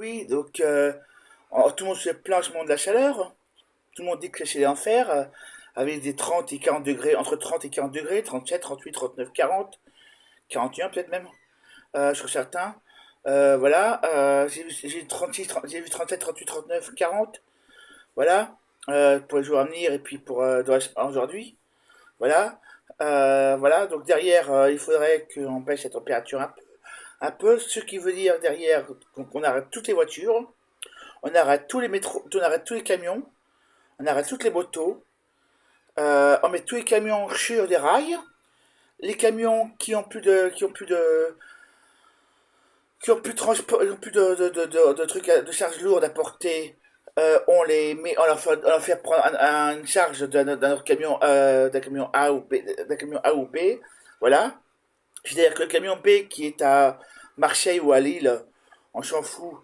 Oui, donc tout le monde se plaint en ce moment de la chaleur. Tout le monde dit que c'est l'enfer, avec des 30 et 40 degrés, entre 30 et 40 degrés, 37, 38, 39, 40, 41 peut-être même, sur certains. Voilà, j'ai vu 36, j'ai vu 37, 38, 39, 40, voilà, pour les jours à venir et puis pour aujourd'hui. Voilà, voilà, donc derrière, il faudrait qu'on baisse la température un peu, ce qui veut dire derrière qu'on arrête toutes les voitures, on arrête tous les métros, on arrête tous les camions, on arrête toutes les motos, on met tous les camions sur des rails, les camions qui ont plus de trucs de charges lourdes à porter, on leur fait prendre une charge d'un autre camion, d'un camion A ou B, d'un camion A ou B, voilà. C'est-à-dire que le camion B qui est à Marseille ou à Lille, on s'en fout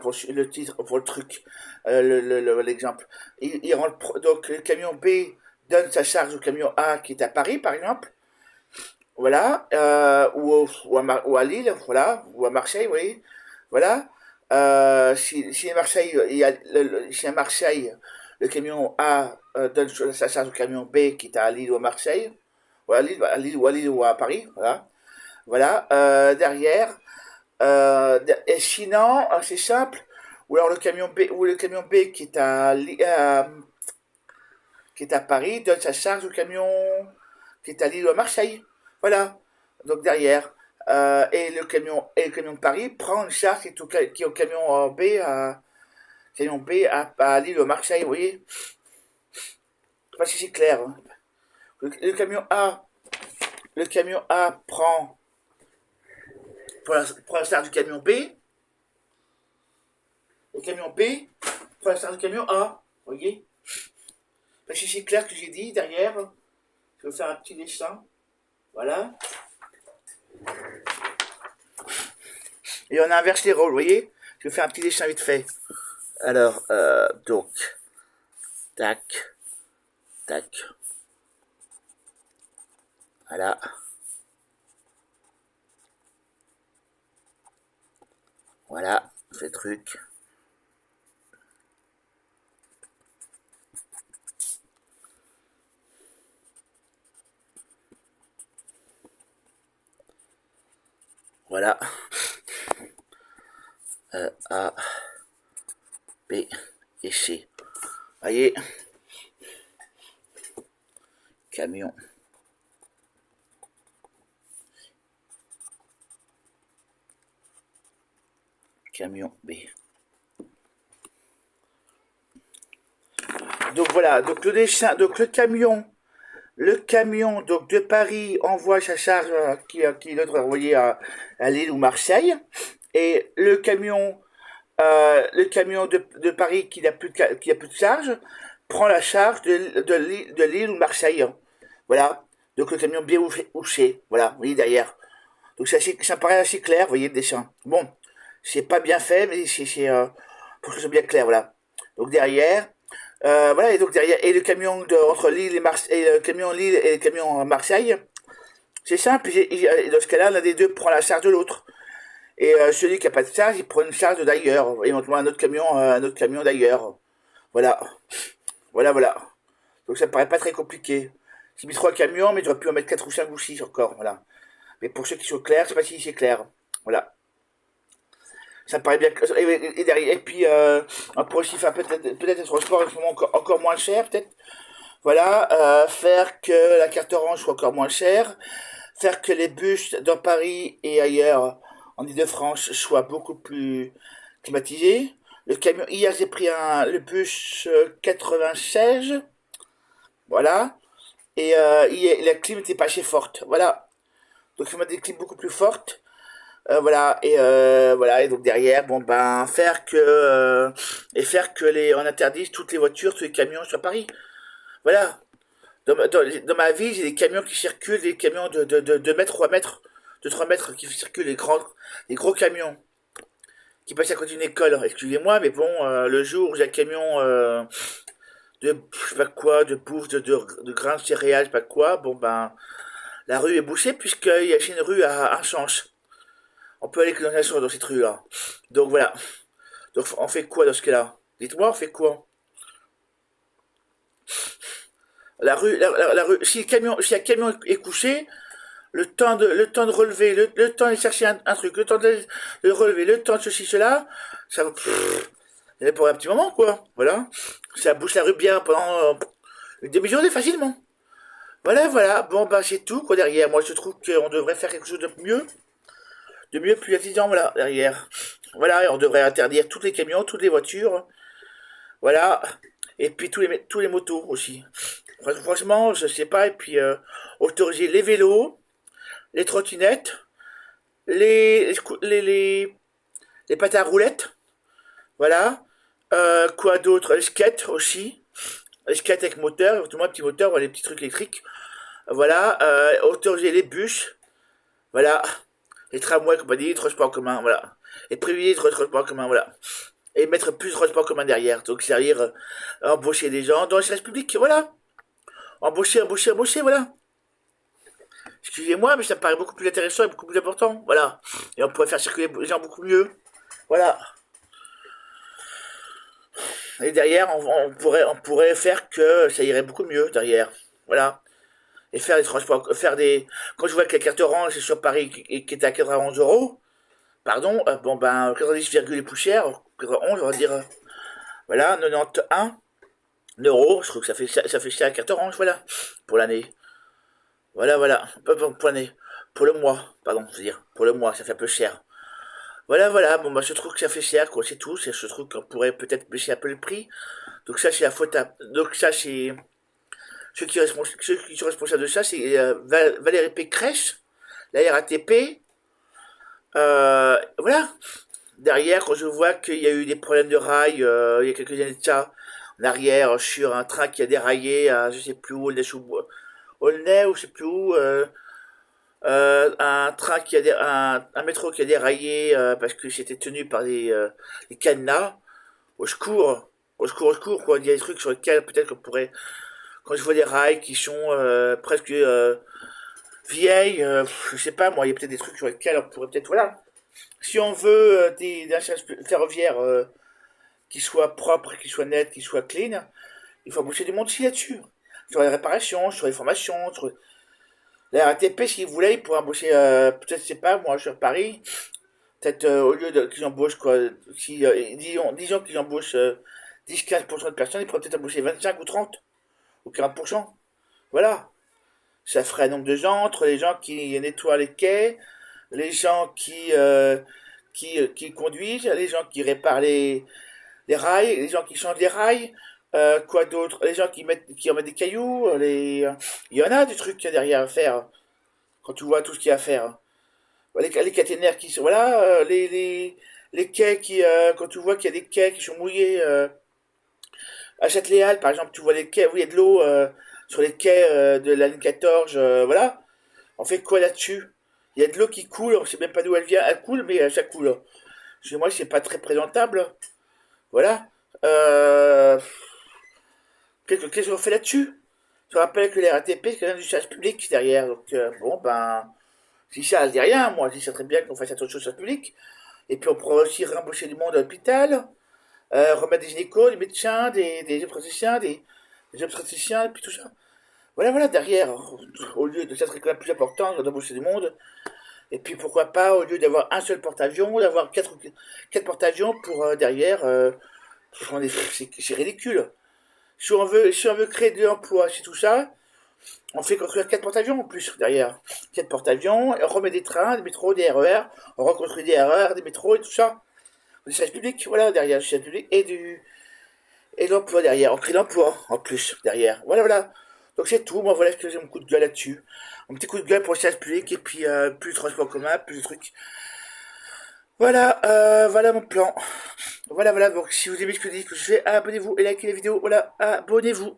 pour le titre, pour le truc, l'exemple. Donc le camion B donne sa charge au camion A qui est à Paris, par exemple, voilà, ou à Lille, voilà, ou à Marseille, oui, voilà. Si à Marseille, si à Marseille, le camion A donne sa charge au camion B qui est à Lille ou à Marseille, ou à Lille ou à Paris, voilà. Voilà, derrière. Et sinon, c'est simple. Ou alors le camion B qui est à Paris donne sa charge au camion qui est à Lille ou à Marseille. Voilà. Donc derrière. Et le camion de Paris prend une charge qui est au camion camion B à Lille ou à Marseille, vous voyez. Je sais pas si c'est clair, hein. Le camion A, le camion A prend la charge du camion B. Le camion B prend la charge du camion A. Vous voyez. Parce que c'est clair ce que j'ai dit derrière. Je vais faire un petit dessin. Voilà. Et on inverse les rôles, vous voyez. Je vais faire un petit dessin vite fait. Alors, donc, tac, tac. Voilà. Voilà, ce truc. Voilà. A, B et C. Voyez. Camion. Camion B. Donc voilà, donc le dessin, donc le camion donc de Paris envoie sa charge qui doit être envoyée à Lille ou Marseille, et le camion de Paris qui a plus de charge prend la charge de Lille ou Marseille. Voilà. Donc le camion bien houché. Voilà, vous voyez derrière. Donc ça paraît assez clair, vous voyez le dessin. Bon, c'est pas bien fait, mais pour que ce soit bien clair, voilà. Donc derrière, voilà, et donc derrière, et le camion entre Lille et Marseille, et le camion Lille et le camion Marseille, c'est simple, dans ce cas-là, l'un des deux prend la charge de l'autre. Et celui qui n'a pas de charge, il prend une charge d'ailleurs, éventuellement un autre camion d'ailleurs. Voilà, voilà. Donc ça me paraît pas très compliqué. J'ai mis trois camions, mais j'aurais pu en mettre quatre ou cinq ou six encore, voilà. Mais pour ceux qui sont clairs, je sais pas si c'est clair. Voilà. Ça me paraît bien. Et puis, on pourrait aussi faire peut-être des transports encore moins cher, peut-être. Voilà, faire que la carte orange soit encore moins chère, faire que les bus dans Paris et ailleurs en Ile-de-France soient beaucoup plus climatisés. Le camion, hier j'ai pris le bus 96, voilà, et la clim n'était pas assez forte, voilà. Donc il faut mettre des clims beaucoup plus fortes. Voilà, et donc derrière, bon ben faire que on interdise toutes les voitures, tous les camions sur Paris. Voilà. Dans ma ville, j'ai des camions qui circulent, des camions de 2 mètres, 3 mètres, de 3 mètres qui circulent, les gros camions qui passent à côté d'une école. Excusez-moi, mais bon, le jour où j'ai un camion je sais pas quoi, de bouffe, de grains de céréales, je sais pas quoi, bon ben, la rue est bouchée puisqu'il y a une rue à un sens. On peut aller que dans un sens dans cette rue-là. Donc voilà. Donc on fait quoi dans ce cas-là? Dites-moi, on fait quoi? La rue, si un camion est couché, le temps de relever, le temps de chercher un truc, le temps de relever, le temps de ceci, cela, ça va, il y en a pour un petit moment, quoi. Voilà. Ça bouche la rue bien pendant une demi-journée facilement. Voilà, voilà. Bon, bah, c'est tout, quoi, derrière. Moi, je trouve qu'on devrait faire quelque chose de mieux, plus intelligent, voilà, derrière. Voilà, et on devrait interdire tous les camions, toutes les voitures, voilà. Et puis tous les motos aussi. Franchement, je sais pas, et puis autoriser les vélos, les trottinettes, les, les patins à roulettes, voilà. Quoi d'autre? Les skates aussi. Les skates avec moteur, tout le monde petit moteur, voilà, les petits trucs électriques. Voilà. Autoriser les bus, voilà. Les tramways, compagnie, les transports en commun, voilà. Et privilégier les transports en commun, voilà. Et mettre plus de transports en commun derrière. Donc, c'est-à-dire embaucher des gens dans le service public, voilà. Embaucher, voilà. Excusez-moi, mais ça me paraît beaucoup plus intéressant et beaucoup plus important, voilà. Et on pourrait faire circuler les gens beaucoup mieux, voilà. Et derrière, on pourrait faire que ça irait beaucoup mieux derrière. Voilà. Et faire des transports, faire des. Quand je vois que la carte orange c'est sur Paris qui était à 91 euros, pardon, bon ben 90, et plus cher, 91, on va dire. Voilà, 91 euros, je trouve que ça fait cher la carte orange, voilà, pour l'année. Voilà, voilà, pas pour l'année, pour le mois, pardon, je veux dire, pour le mois, ça fait un peu cher. Voilà, voilà, bon bah je trouve que ça fait cher, quoi, c'est tout, je trouve qu'on pourrait peut-être baisser un peu le prix. Donc ça c'est la faute à. Donc ça c'est. Ceux qui sont responsables de ça, c'est Valérie Pécresse, la RATP. Voilà. Derrière, quand je vois qu'il y a eu des problèmes de rail, il y a quelques années de ça, en arrière, sur un train qui a déraillé à je sais plus où, Aulnay ou je sais plus où, un train un métro qui a déraillé parce que c'était tenu par des cadenas. Au secours, au secours, quoi. Il y a des trucs sur lesquels peut-être qu'on pourrait quand je vois des rails qui sont presque vieilles, je sais pas, moi, il y a peut-être des trucs sur lesquels on pourrait peut-être, voilà. Si on veut des services ferroviaires qui soient propres, qui soient nets, qui soient clean, il faut embaucher du monde aussi là-dessus. Sur les réparations, sur les formations, sur la RATP, s'ils voulaient, ils pourraient embaucher, peut-être, je sais pas, moi, sur Paris, peut-être au lieu qu'ils embauchent, quoi, si, disons qu'ils embauchent 10-15% de personnes, ils pourraient peut-être embaucher 25 ou 30 ou 40%. Voilà. Ça ferait un nombre de gens entre les gens qui nettoient les quais, les gens qui conduisent, les gens qui réparent les rails, les gens qui changent les rails, quoi d'autre, les gens qui en mettent des cailloux, il y en a des trucs qu'il y a derrière à faire, quand tu vois tout ce qu'il y a à faire. Les caténaires qui sont, voilà, les quais quand tu vois qu'il y a des quais qui sont mouillés, à Châtelet-Halles, par exemple, tu vois les quais où il y a de l'eau sur les quais de la ligne 14, voilà. On fait quoi là-dessus? Il y a de l'eau qui coule, on sait même pas d'où elle vient. Elle coule, mais ça coule. Chez moi, c'est pas très présentable. Voilà. Qu'est-ce qu'on fait là-dessus? Je rappelle que les RATP, c'est quand même du service public derrière. Donc, bon, ben, si ça, je dis rien, moi. Je dis ça très bien qu'on fasse attention au service public. Et puis, on pourra aussi rembaucher du monde à l'hôpital, remettre des gynécos, des médecins, des obstétriciens, des obstétriciens, et puis tout ça. Voilà, voilà, derrière, au lieu de ça serait quand même plus important d'embaucher du monde. Et puis pourquoi pas, au lieu d'avoir un seul porte-avions, d'avoir quatre porte-avions pour derrière, c'est ridicule. Si on veut créer de l'emploi, c'est tout ça, on fait construire quatre porte-avions en plus derrière. Quatre porte-avions, et on remet des trains, des métros, des RER, on reconstruit des RER, des métros et tout ça. Des services publics, voilà, derrière le service public et l'emploi derrière. On crée l'emploi en plus derrière. Voilà, voilà. Donc c'est tout. Moi, voilà ce que j'ai mon coup de gueule là-dessus. Un petit coup de gueule pour le service public et puis plus de transport en commun, plus de trucs. Voilà, voilà mon plan. Voilà, voilà. Donc si vous aimez ce que je fais, abonnez-vous et likez la vidéo. Voilà, abonnez-vous.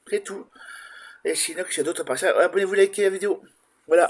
C'est tout. Et sinon, s'il y a d'autres par ça, abonnez-vous, likez la vidéo. Voilà.